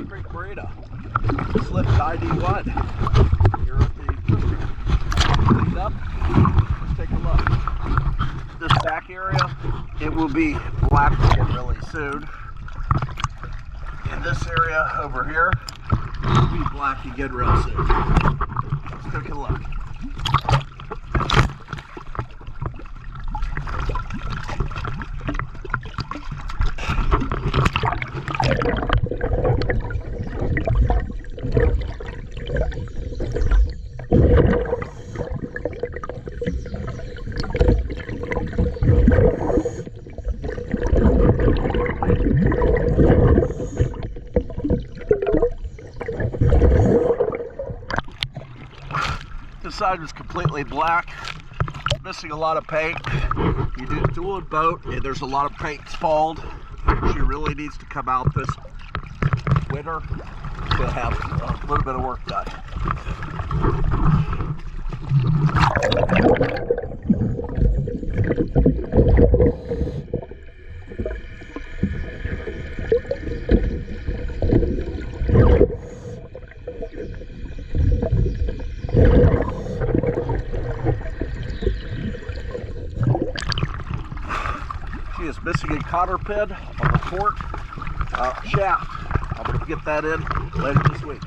Creek Burrito. Slip ID1. Here at the Christmas. Cleaned up. Let's take a look. This back area, it will be black again really soon. In this area over here, it will be black again real soon. Let's take a look. This side is completely black, missing a lot of paint. You do dual boat, and there's a lot of paint spalled. She really needs to come out this winter to have a little bit of work done. She is missing a cotter pin on the port shaft. I'm going to get that in later this week.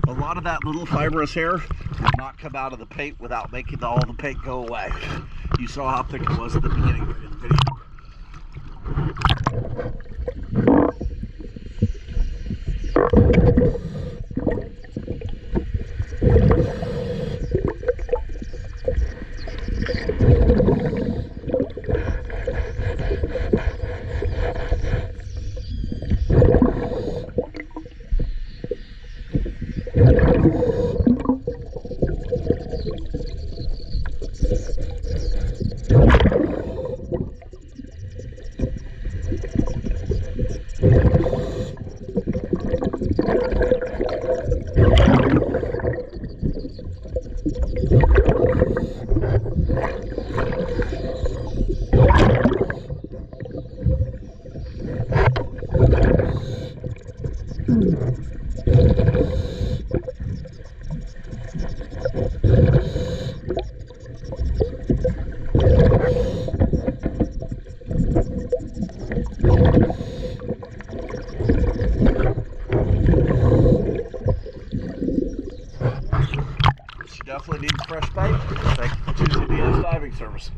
A lot of that little fibrous hair will not come out of the paint without making all the paint go away. You saw how thick it was at the beginning of the video. Definitely needs fresh paint. Thank you for choosing DS Diving Service.